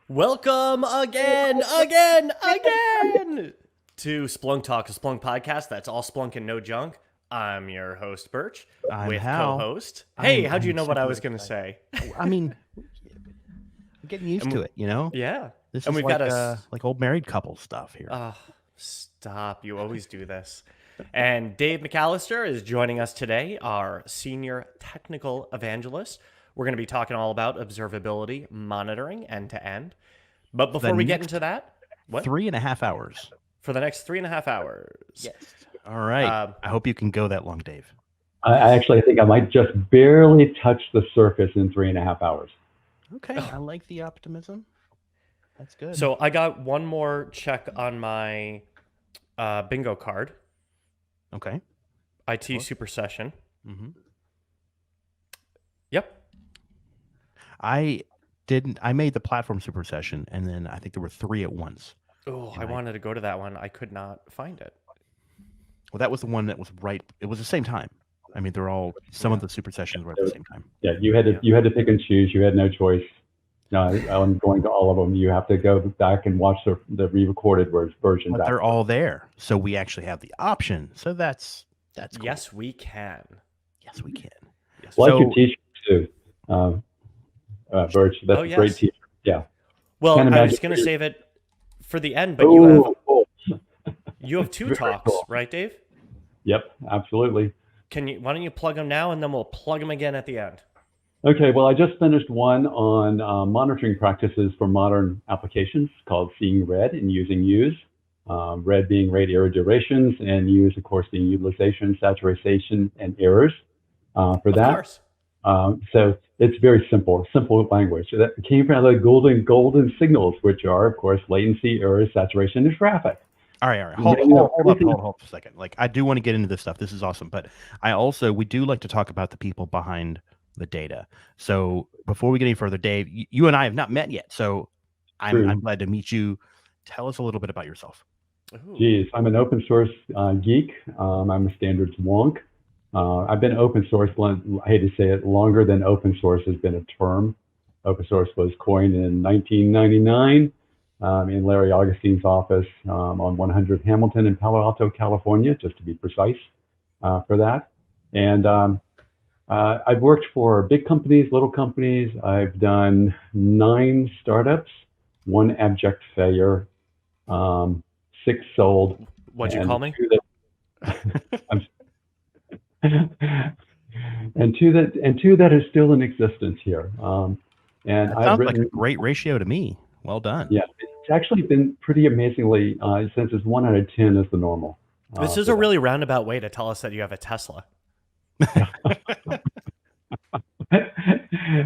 Welcome again to SplunkTalk, a Splunk podcast that's all Splunk and no junk. I'm your host, Burch, with Hal. co-host. Hey, how'd you know what I was going to say? I mean, I'm getting used to it, you know? Yeah. This And is we've like, got like old married couple stuff here. Stop. You always do this. And Dave McAllister is joining us today, our senior technical evangelist. We're going to be talking all about observability monitoring end to end. But before we get into that, what? 3.5 hours. For the next 3.5 hours. Yes. All right. I hope you can go that long, Dave. I actually think I might just barely touch the surface in 3.5 hours. Okay. I like the optimism. That's good. So I got one more check on my bingo card. Okay. IT Super Session. Mm-hmm. Yep. I made the platform super session, and then I think there were 3 at once. Oh, I wanted to go to that one. I could not find it. Well, that was the one that was right. It was the same time. I mean, they're all, some of the super sessions were at the same time. Yeah, you had to pick and choose. You had no choice. No, I'm going to all of them. You have to go back and watch the re-recorded version. But they're all there, so we actually have the option. So that's cool. Yes, we can. Yes, we can. Yes. Like your t-shirt too, Burch. That's a great t-shirt. Yeah. Well, I was going to save it for the end, but you have 2 talks, cool. Right, Dave? Yep, absolutely. Why don't you plug them now, and then we'll plug them again at the end. Okay, well, I just finished one on monitoring practices for modern applications called Seeing Red and Using Use. Red being rate error durations, and Use, of course, being utilization, saturation, and errors for that. Of course. So it's very simple language. So that came from the golden signals, which are, of course, latency, errors, saturation, and traffic. All right. Hold up a second. Like, I do want to get into this stuff. This is awesome. But we do like to talk about the people behind the data. So before we get any further, Dave, you and I have not met yet. So I'm glad to meet you. Tell us a little bit about yourself. Geez, I'm an open source geek. I'm a standards wonk. I've been open source, I hate to say it, longer than open source has been a term. Open source was coined in 1999 in Larry Augustine's office on 100 Hamilton in Palo Alto, California, just to be precise for that. And I've worked for big companies, little companies. I've done 9 startups, 1 abject failure, 6 sold. What'd you call me? And two that are still in existence here. And that sounds like a great ratio to me. Well done. Yeah, it's actually been pretty amazingly, since it's 1 out of 10 is the normal. This is a really roundabout way to tell us that you have a Tesla.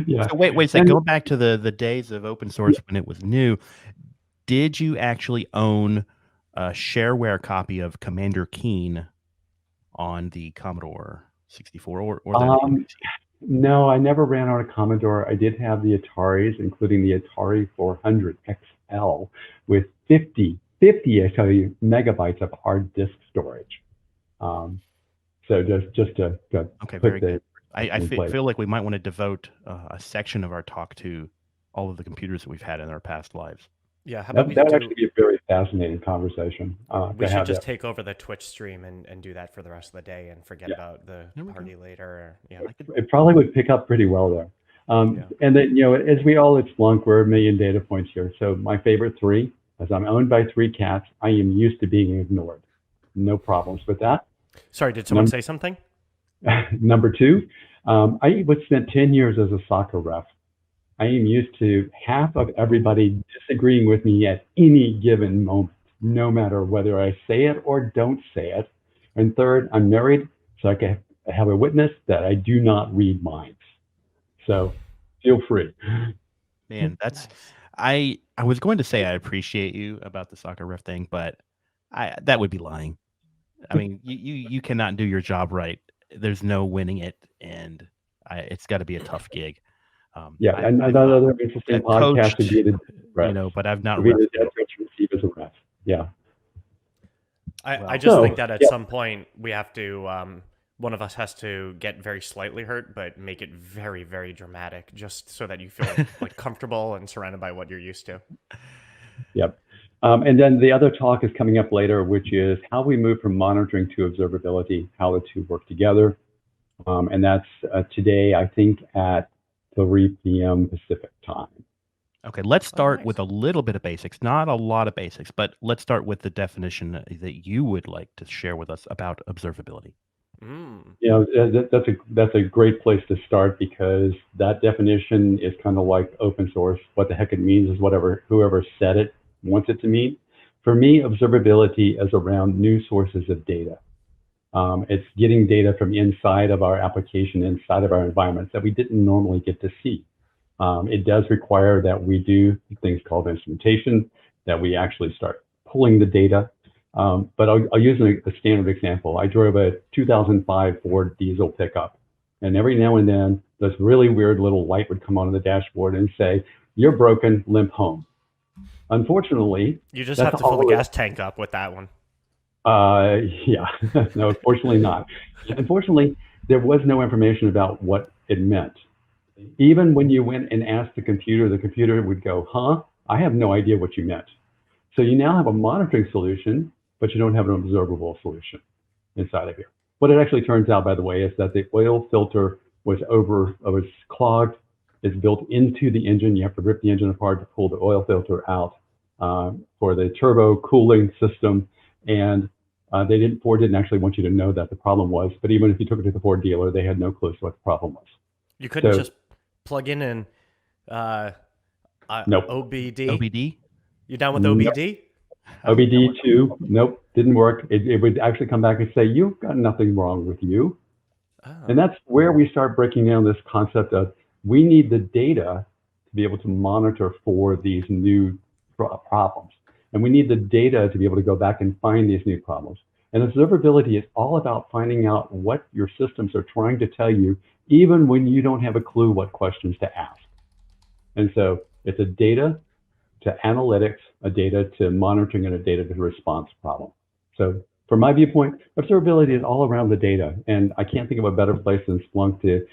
Yeah. So wait a second. Go back to the days of open source when it was new. Did you actually own a shareware copy of Commander Keen on the Commodore 64 or the No, I never ran on a Commodore. I did have the Ataris, including the Atari 400 XL with 50 I tell you, megabytes of hard disk storage. So just to okay, very good. I feel like we might want to devote a section of our talk to all of the computers that we've had in our past lives. Yeah, that would actually be a very fascinating conversation. We should just take over the Twitch stream and do that for the rest of the day and forget about the party later. Yeah, it probably would pick up pretty well there. And then, as we all at Splunk, we're 1 million data points here. So my favorite 3, as I'm owned by 3 cats, I am used to being ignored. No problems with that. Sorry, did someone say something? Number 2, I spent 10 years as a soccer ref. I am used to half of everybody disagreeing with me at any given moment, no matter whether I say it or don't say it. And third, I'm married, so I can have a witness that I do not read minds. So feel free. Man, that's I was going to say I appreciate you about the soccer ref thing, but that would be lying. I mean, you cannot do your job right. There's no winning it, and it's got to be a tough gig. And another interesting podcast to be but I've not receive as a ref. Yeah. I just think that at some point we have to one of us has to get very slightly hurt, but make it very, very dramatic, just so that you feel like comfortable and surrounded by what you're used to. Yep. And then the other talk is coming up later, which is how we move from monitoring to observability, how the two work together. And that's today, I think, at 3 p.m. Pacific time. Okay, let's start nice. with a little bit of basics, not a lot of basics, but let's start with the definition that you would like to share with us about observability. You know, that's a great place to start, because that definition is kind of like open source. What the heck it means is whatever whoever said it wants it to mean. For me, observability is around new sources of data. It's getting data from inside of our application, inside of our environments that we didn't normally get to see. It does require that we do things called instrumentation, that we actually start pulling the data. But I'll use a standard example. I drove a 2005 Ford diesel pickup, and every now and then, this really weird little light would come on the dashboard and say, "You're broken, limp home." Unfortunately, you just have to fill the gas tank up with that one. Yeah, no, fortunately not. Unfortunately, there was no information about what it meant. Even when you went and asked the computer would go, "Huh? I have no idea what you meant." So you now have a monitoring solution, but you don't have an observable solution inside of here. What it actually turns out, by the way, is that the oil filter was clogged. It's built into the engine. You have to rip the engine apart to pull the oil filter out for the turbo cooling system. And Ford didn't actually want you to know that the problem was, but even if you took it to the Ford dealer, they had no clue what the problem was. You couldn't just plug in and nope. OBD? You down with OBD? OBD2, nope, didn't work. It would actually come back and say, "You've got nothing wrong with you." Oh. And that's where we start breaking down this concept of we need the data to be able to monitor for these new problems. And we need the data to be able to go back and find these new problems. And observability is all about finding out what your systems are trying to tell you, even when you don't have a clue what questions to ask. And so it's a data to analytics, a data to monitoring, and a data to response problem. So from my viewpoint, observability is all around the data. And I can't think of a better place than Splunk to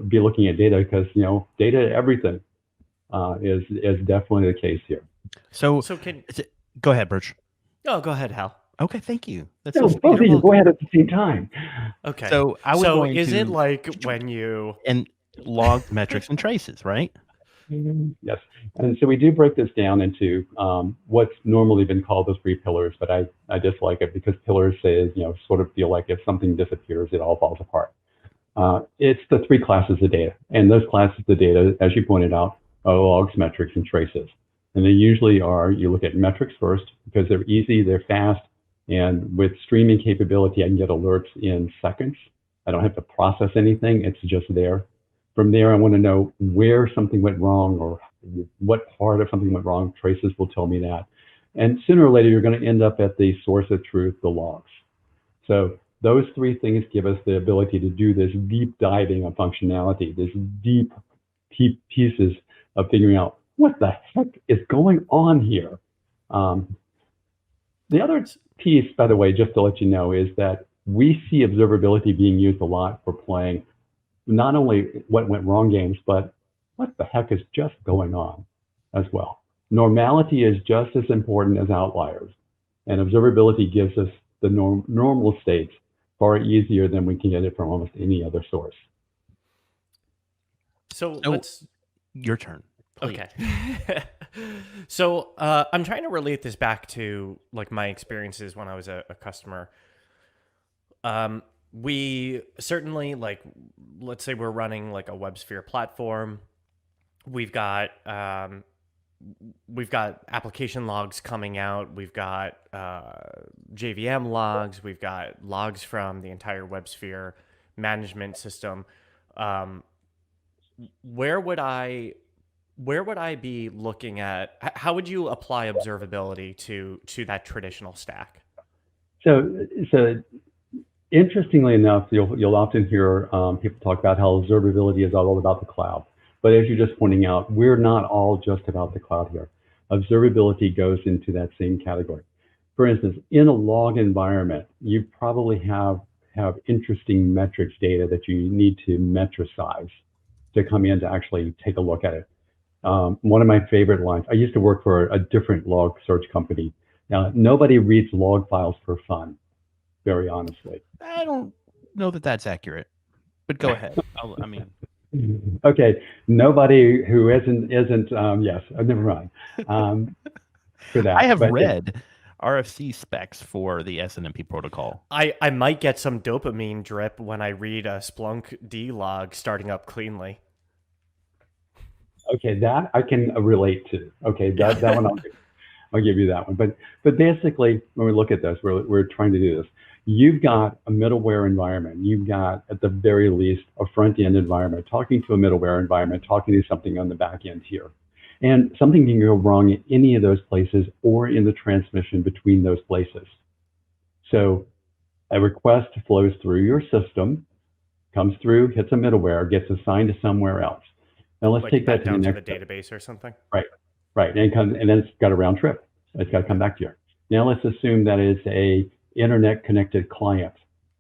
be looking at data, because, you know, data everything is definitely the case here. So go ahead, Burch. Oh, go ahead, Hal. Okay, thank you. That's both of you go ahead at the same time. Okay. So is it like when you log metrics and traces, right? Yes. And so we do break this down into what's normally been called the 3 pillars, but I dislike it because pillars says, you know, sort of feel like if something disappears, it all falls apart. It's the 3 classes of data. And those classes of data, as you pointed out, are logs, metrics, and traces. And they usually are, you look at metrics first because they're easy, they're fast, and with streaming capability, I can get alerts in seconds. I don't have to process anything, it's just there. From there, I want to know where something went wrong or what part of something went wrong. Traces will tell me that. And sooner or later, you're going to end up at the source of truth, the logs. So those 3 things give us the ability to do this deep diving of functionality, this deep pieces of figuring out what the heck is going on here. The other piece, by the way, just to let you know, is that we see observability being used a lot for playing not only what went wrong games, but what the heck is just going on as well. Normality is just as important as outliers. And observability gives us the normal states far easier than we can get it from almost any other source. So your turn. Please. Okay. So I'm trying to relate this back to like my experiences when I was a customer. We certainly, like, let's say we're running like a WebSphere platform. We've got application logs coming out. We've got JVM logs. We've got logs from the entire WebSphere management system. Where would I be looking at? How would you apply observability to that traditional stack? So interestingly enough, you'll often hear people talk about how observability is all about the cloud. But as you're just pointing out, we're not all just about the cloud here. Observability goes into that same category. For instance, in a log environment, you probably have have interesting metrics data that you need to metricize to come in to actually take a look at it. One of my favorite lines, I used to work for a different log search company. Now, nobody reads log files for fun, very honestly. I don't know that that's accurate, but go ahead. Okay, nobody who isn't yes, never mind. For that, I have read RFC specs for the SNMP protocol. I might get some dopamine drip when I read a Splunk D log starting up cleanly. Okay, that I can relate to. Okay, that one I'll give you that one. But basically, when we look at this, we're trying to do this. You've got a middleware environment. You've got, at the very least, a front-end environment, talking to a middleware environment, talking to something on the back end here. And something can go wrong in any of those places or in the transmission between those places. So a request flows through your system, comes through, hits a middleware, gets assigned to somewhere else. Now let's take that to the next to the database or something. Right, and then it's got a round trip. It's got to come back to you. Now let's assume that it's a internet connected client.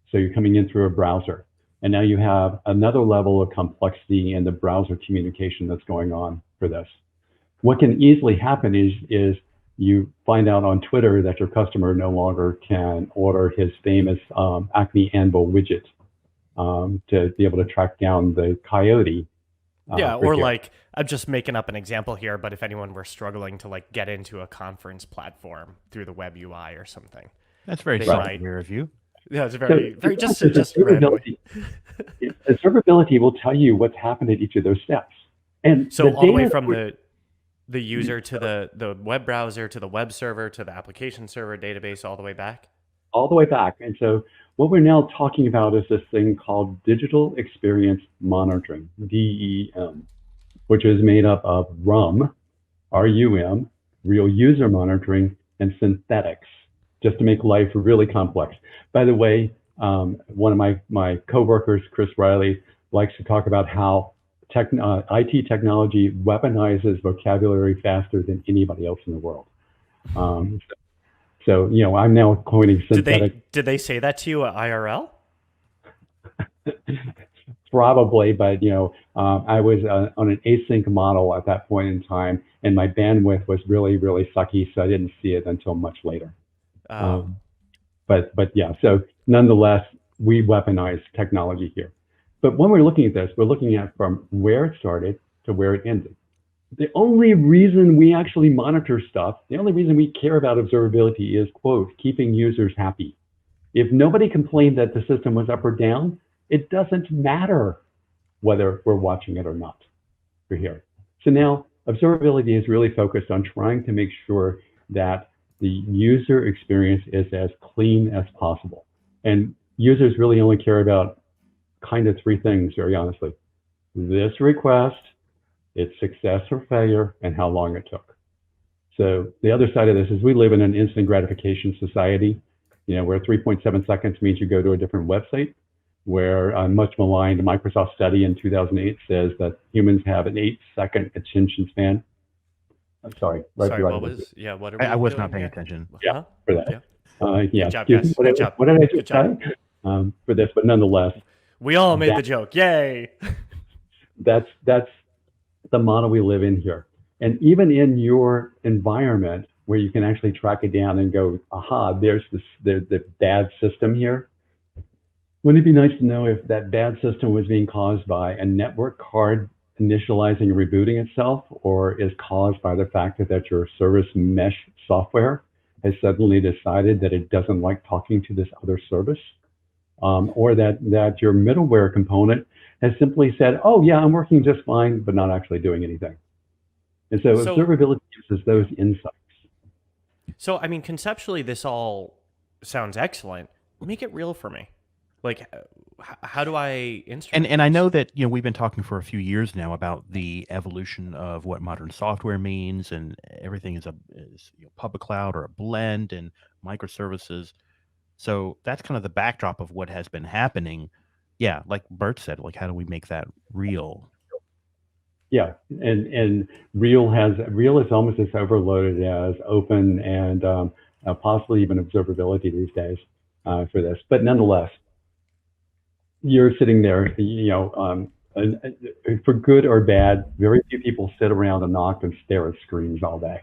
So you're coming in through a browser, and now you have another level of complexity in the browser communication that's going on for this. What can easily happen is you find out on Twitter that your customer no longer can order his famous Acme Anvil widget to be able to track down the coyote. Yeah, or like, I'm just making up an example here, but if anyone were struggling to like get into a conference platform through the web UI or something. That's very self-aware of you. Yeah, it's very just observability. Observability will tell you what's happened at each of those steps. And so all the way from the user to the web browser to the web server to the application server database, all the way back? All the way back. And so what we're now talking about is this thing called Digital Experience Monitoring, DEM, which is made up of RUM, R-U-M, Real User Monitoring, and Synthetics, just to make life really complex. By the way, one of my coworkers, Chris Riley, likes to talk about how IT technology weaponizes vocabulary faster than anybody else in the world. So, I'm now coining synthetic. Did they say that to you at IRL? Probably, but I was on an async model at that point in time, and my bandwidth was really, really sucky, so I didn't see it until much later. But yeah, so nonetheless, we weaponize technology here. But when we're looking at this, we're looking at from where it started to where it ended. The only reason we actually monitor stuff, the only reason we care about observability is, quote, keeping users happy. If nobody complained that the system was up or down, it doesn't matter whether we're watching it or not. We're here. So now observability is really focused on trying to make sure that the user experience is as clean as possible. And users really only care about kind of three things, very honestly. This request, its success or failure, and how long it took. So the other side of this is we live in an instant gratification society, where 3.7 seconds means you go to a different website, where a much maligned Microsoft study in 2008 says that humans have an 8-second attention span. I'm sorry. Sorry, what was, what are we I was doing not paying here? attention. Yeah, for that. Yeah. Good job, guys. Good job. What did I just say? For this, but nonetheless. We all made the joke. Yay. That's the model we live in here. And even in your environment where you can actually track it down and go, aha, there's the bad system here. Wouldn't it be nice to know if that bad system was being caused by a network card initializing and rebooting itself, or is caused by the fact that your service mesh software has suddenly decided that it doesn't like talking to this other service, or that your middleware component has simply said, oh yeah, I'm working just fine, but not actually doing anything. And so observability gives us those insights. So, I mean, conceptually, this all sounds excellent. Make it real for me. Like, how do I instrument And I know that we've been talking for a few years now about the evolution of what modern software means, and everything is public cloud or a blend and microservices. So that's kind of the backdrop of what has been happening. Yeah, like Bert said, like how do we make that real? Yeah, and real is almost as overloaded as open and possibly even observability these days for this. But nonetheless, you're sitting there, for good or bad, very few people sit around and knock and stare at screens all day.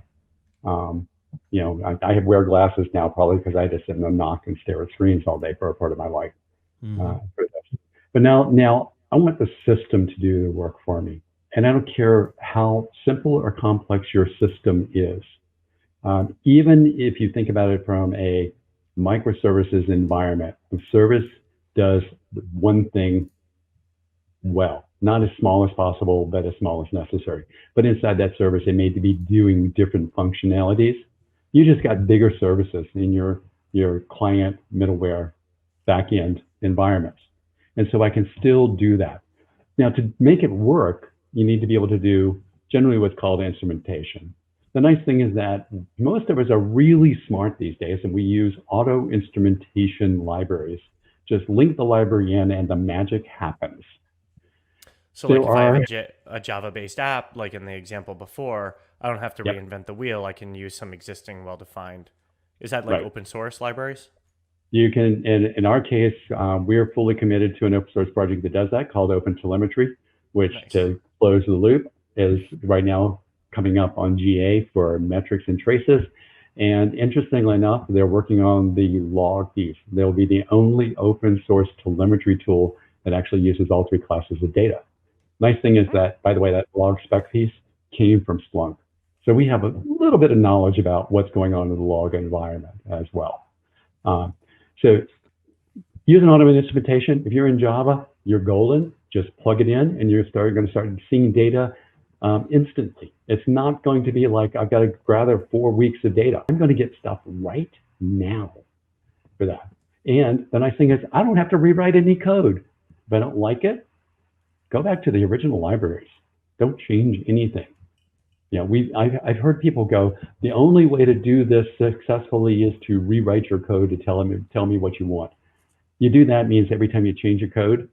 I wear glasses now probably because I had to sit and knock and stare at screens all day for a part of my life. But now I want the system to do the work for me. And I don't care how simple or complex your system is. Even if you think about it from a microservices environment, the service does one thing well, not as small as possible, but as small as necessary. But inside that service, it may be doing different functionalities. You just got bigger services in your client, middleware, backend environments. And so I can still do that. Now, to make it work, you need to be able to do generally what's called instrumentation. The nice thing is that most of us are really smart these days, and we use auto instrumentation libraries. Just link the library in and the magic happens. So like if I have a Java-based app, like in the example before, I don't have to reinvent the wheel. I can use some existing well-defined. Is that like open source libraries? You can, in our case, we're fully committed to an open source project that does that called Open Telemetry, which to close the loop is right now coming up on GA for metrics and traces. And interestingly enough, they're working on the log piece. They'll be the only open source telemetry tool that actually uses all three classes of data. Nice thing is that, by the way, that log spec piece came from Splunk. So we have a little bit of knowledge about what's going on in the log environment as well. So using automated instrumentation, if you're in Java, you're golden. Just plug it in and you're going to start seeing data instantly. It's not going to be like, I've got to gather 4 weeks of data. I'm going to get stuff right now for that. And the nice thing is I don't have to rewrite any code. If I don't like it, go back to the original libraries. Don't change anything. I've heard people go, the only way to do this successfully is to rewrite your code to tell me what you want. You do that means every time you change your code,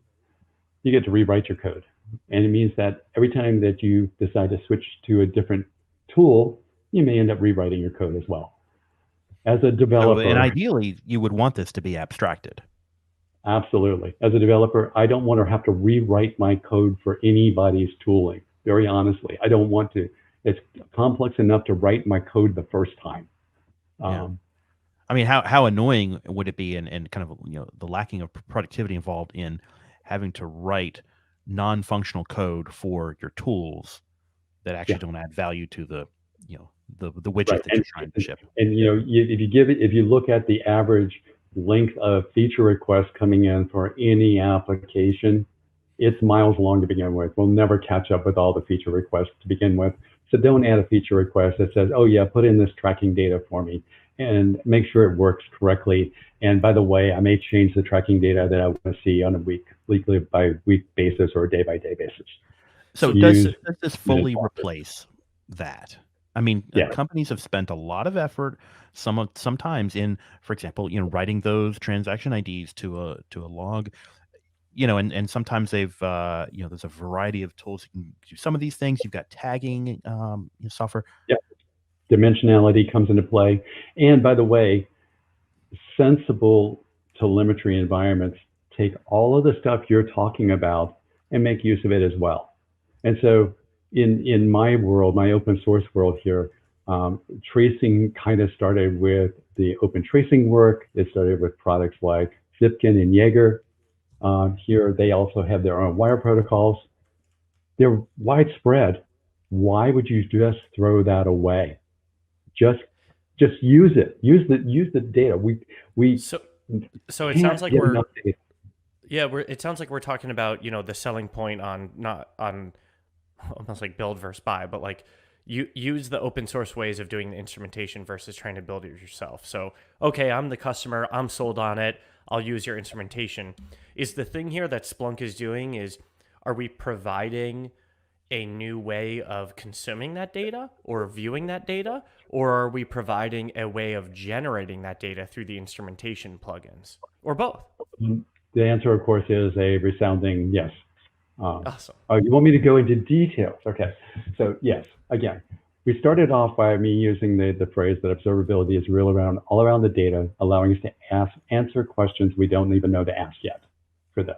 you get to rewrite your code. And it means that every time that you decide to switch to a different tool, you may end up rewriting your code as well. As a developer. And ideally, you would want this to be abstracted. Absolutely. As a developer, I don't want to have to rewrite my code for anybody's tooling. Very honestly, I don't want to. It's complex enough to write my code the first time. I mean, how annoying would it be, and kind of the lacking of productivity involved in having to write non-functional code for your tools that actually don't add value to the widget that you're trying to ship. And if you look at the average length of feature requests coming in for any application, it's miles long to begin with. We'll never catch up with all the feature requests to begin with. So don't add a feature request that says, oh yeah, put in this tracking data for me and make sure it works correctly. And by the way, I may change the tracking data that I want to see on a weekly by week basis or a day by day basis. So does this fully replace that? I mean, companies have spent a lot of effort, sometimes in, for example, writing those transaction IDs to a log, and sometimes they've, there's a variety of tools you can do some of these things. You've got tagging software. Yeah, dimensionality comes into play. And by the way, sensible telemetry environments take all of the stuff you're talking about and make use of it as well. And so in my world, my open source world here, tracing kind of started with the open tracing work. It started with products like Zipkin and Jaeger. Here, they also have their own wire protocols. They're widespread. Why would you just throw that away? Just use it. Use the data. So it sounds like it sounds like we're talking about the selling point on not on almost like build versus buy, but like you use the open source ways of doing the instrumentation versus trying to build it yourself. So okay, I'm the customer. I'm sold on it. I'll use your instrumentation. Is the thing here that Splunk is doing are we providing a new way of consuming that data or viewing that data, or are we providing a way of generating that data through the instrumentation plugins, or both? The answer, of course, is a resounding yes. Awesome. You want me to go into details? Okay. So yes, again, we started off by me using the phrase that observability is all around the data, allowing us to answer questions we don't even know to ask yet for this.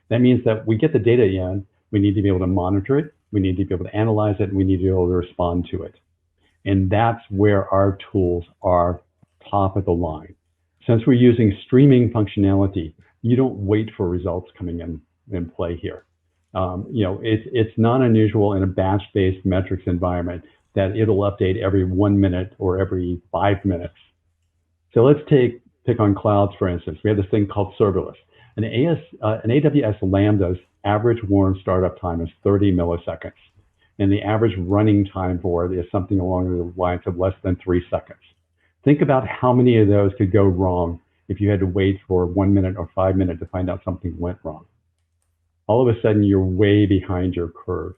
That means that we get the data in, we need to be able to monitor it, we need to be able to analyze it, and we need to be able to respond to it. And that's where our tools are top of the line. Since we're using streaming functionality, you don't wait for results coming in play here. It's not unusual in a batch-based metrics environment that it'll update every 1 minute or every 5 minutes. So let's pick on clouds, for instance. We have this thing called serverless. An AWS Lambda's average warm startup time is 30 milliseconds. And the average running time for it is something along the lines of less than 3 seconds. Think about how many of those could go wrong if you had to wait for 1 minute or 5 minutes to find out something went wrong. All of a sudden, you're way behind your curve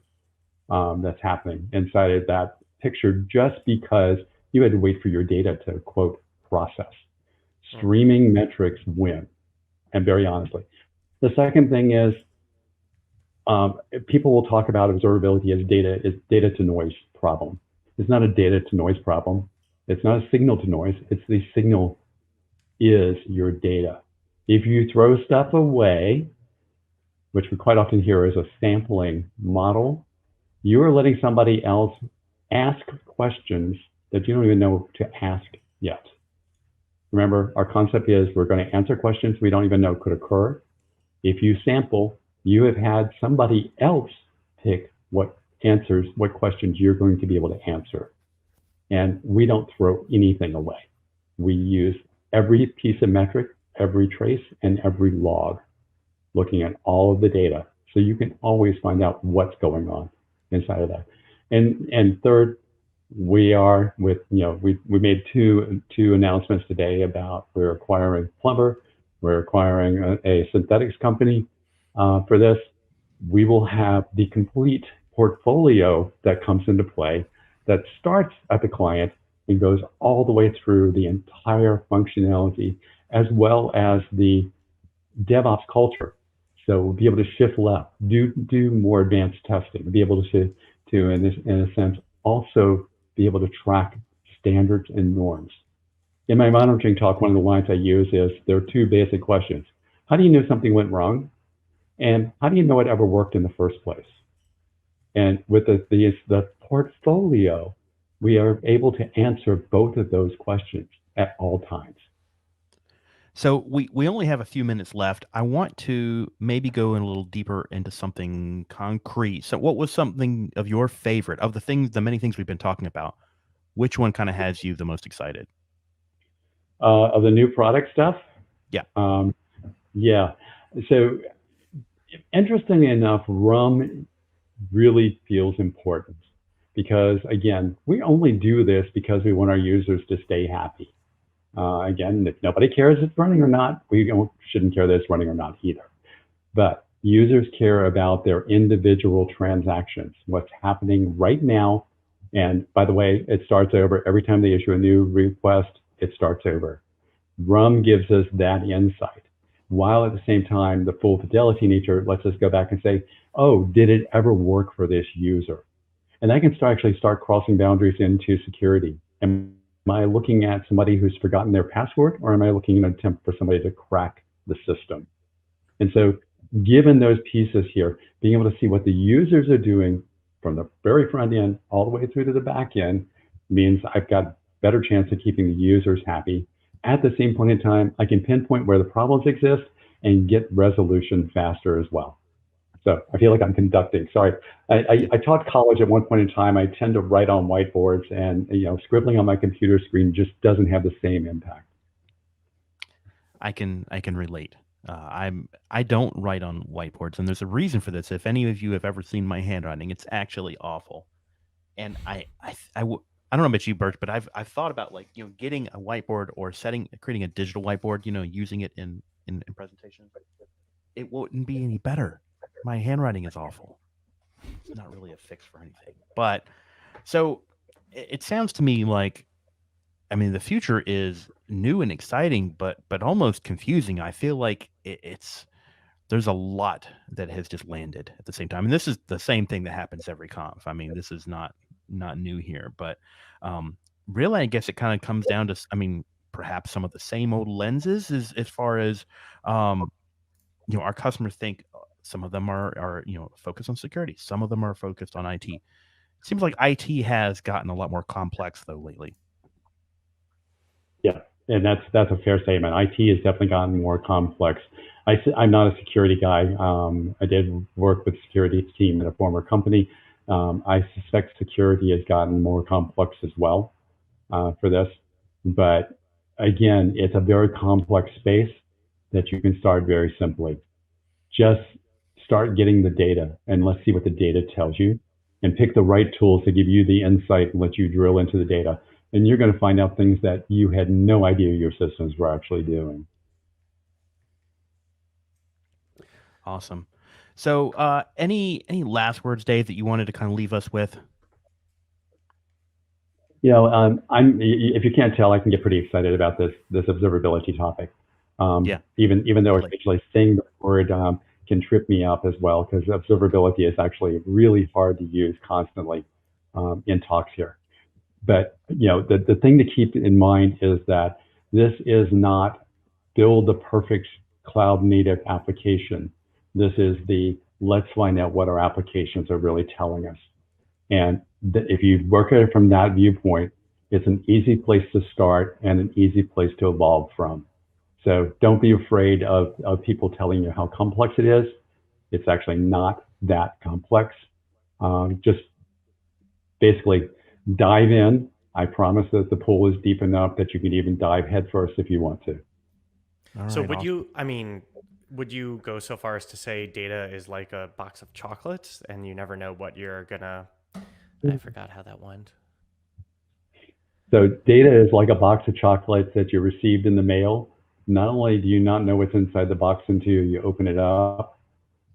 that's happening inside of that picture just because you had to wait for your data to, quote, process. Streaming metrics win, and very honestly. The second thing is people will talk about observability as data to noise problem. It's not a data to noise problem. It's not a signal to noise. It's the signal is your data. If you throw stuff away, which we quite often hear as a sampling model, you are letting somebody else ask questions that you don't even know to ask yet. Remember, our concept is we're going to answer questions we don't even know could occur. If you sample, you have had somebody else pick what questions you're going to be able to answer. And we don't throw anything away. We use every piece of metric, every trace, and every log, looking at all of the data. So you can always find out what's going on inside of that. And third, we made two announcements today about we're acquiring Plumber, we're acquiring a synthetics company for this. We will have the complete portfolio that comes into play that starts at the client and goes all the way through the entire functionality, as well as the DevOps culture. So we'll be able to shift left, do more advanced testing, be able to in a sense, also be able to track standards and norms. In my monitoring talk, one of the lines I use is there are two basic questions. How do you know something went wrong? And how do you know it ever worked in the first place? And with the portfolio, we are able to answer both of those questions at all times. So we only have a few minutes left. I want to maybe go in a little deeper into something concrete. So what was something of your favorite of the many things we've been talking about? Which one kind of has you the most excited? Of the new product stuff? Yeah. Yeah. So interestingly enough, RUM really feels important because, again, we only do this because we want our users to stay happy. Again, if nobody cares if it's running or not, we shouldn't care that it's running or not either. But users care about their individual transactions, what's happening right now. And by the way, it starts over every time they issue a new request, it starts over. RUM gives us that insight, while at the same time, the full fidelity nature lets us go back and say, oh, did it ever work for this user? And I can actually start crossing boundaries into security. Am I looking at somebody who's forgotten their password, or am I looking at an attempt for somebody to crack the system? And so given those pieces here, being able to see what the users are doing from the very front end all the way through to the back end means I've got a better chance of keeping the users happy. At the same point in time, I can pinpoint where the problems exist and get resolution faster as well. So I feel like I'm conducting. Sorry, I taught college at one point in time. I tend to write on whiteboards, and scribbling on my computer screen just doesn't have the same impact. I can relate. I don't write on whiteboards, and there's a reason for this. If any of you have ever seen my handwriting, it's actually awful. And I don't know about you, Burch, but I've thought about getting a whiteboard or creating a digital whiteboard, using it in presentations, but it wouldn't be any better. My handwriting is awful. It's not really a fix for anything. But so it sounds to me like, the future is new and exciting, but almost confusing. I feel like there's a lot that has just landed at the same time. And this is the same thing that happens every conf. This is not new here, but really, I guess it kind of comes down to, perhaps some of the same old lenses as far as, our customers think Some of them are focused on security. Some of them are focused on IT. It seems like IT has gotten a lot more complex though lately. Yeah, and that's a fair statement. IT has definitely gotten more complex. I'm not a security guy. I did work with the security team at a former company. I suspect security has gotten more complex as well for this. But again, it's a very complex space that you can start very simply. Just start getting the data and let's see what the data tells you, and pick the right tools to give you the insight and let you drill into the data. And you're going to find out things that you had no idea your systems were actually doing. Awesome. So any last words, Dave, that you wanted to kind of leave us with? If you can't tell, I can get pretty excited about this observability topic. Even though actually saying the word can trip me up as well, because observability is actually really hard to use constantly in talks here. But the thing to keep in mind is that this is not build the perfect cloud native application. This is let's find out what our applications are really telling us. And if you work at it from that viewpoint, it's an easy place to start and an easy place to evolve from. So don't be afraid of people telling you how complex it is. It's actually not that complex. Just basically dive in. I promise that the pool is deep enough that you can even dive headfirst if you want to. So would you go so far as to say data is like a box of chocolates and you never know what you're gonna... I forgot how that went. So data is like a box of chocolates that you received in the mail. Not only do you not know what's inside the box until you open it up,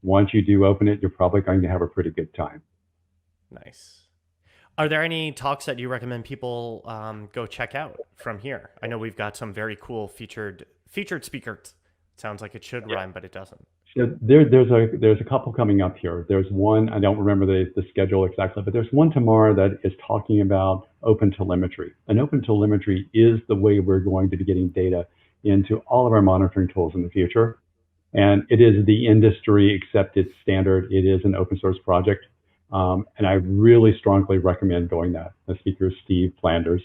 once you do open it, you're probably going to have a pretty good time. Nice. Are there any talks that you recommend people go check out from here? I know we've got some very cool featured speakers. Sounds like it should rhyme, but it doesn't. So there's a couple coming up here. There's one, I don't remember the schedule exactly, but there's one tomorrow that is talking about open telemetry. And open telemetry is the way we're going to be getting data into all of our monitoring tools in the future. And it is the industry accepted standard. It is an open source project. And I really strongly recommend going that. The speaker is Steve Flanders.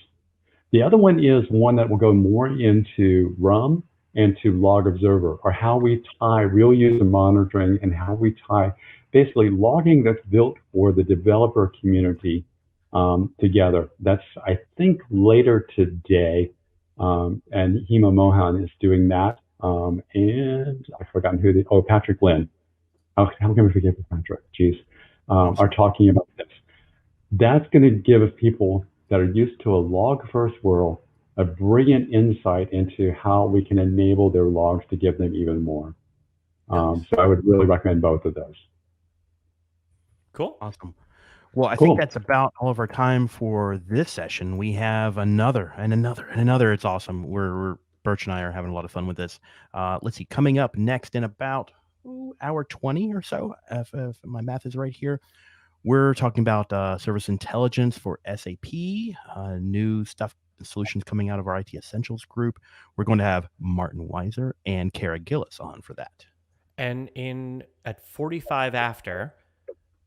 The other one is one that will go more into RUM and to Log Observer, or how we tie real user monitoring and how we tie basically logging that's built for the developer community together. That's, I think, later today. And Hema Mohan is doing that. And I've forgotten who Patrick Lynn. How can we forget Patrick? Jeez. Are talking about this. That's going to give people that are used to a log-first world a brilliant insight into how we can enable their logs to give them even more. So I would really recommend both of those. Cool. Awesome. Well, I think that's about all of our time for this session. We have another and another. It's awesome. Burch and I are having a lot of fun with this. Let's see, coming up next in about hour 20 or so, if my math is right here, we're talking about service intelligence for SAP, new stuff, solutions coming out of our IT Essentials group. We're going to have Martin Weiser and Kara Gillis on for that. And at 45 after,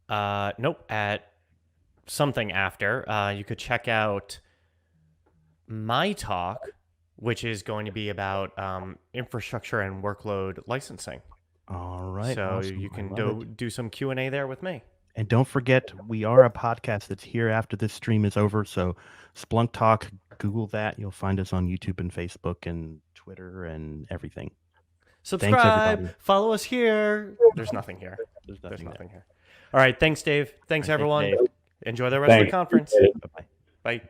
at something after, you could check out my talk, which is going to be about infrastructure and workload licensing. All right. So awesome. You can do some Q&A there with me. And don't forget, we are a podcast that's here after this stream is over. So SplunkTalk, Google that. You'll find us on YouTube and Facebook and Twitter and everything. Subscribe, follow us here. There's nothing here. There's nothing here. All right. Thanks, Dave. Thanks, everyone. Thanks, Dave. Enjoy the rest of the conference. Bye-bye. Bye.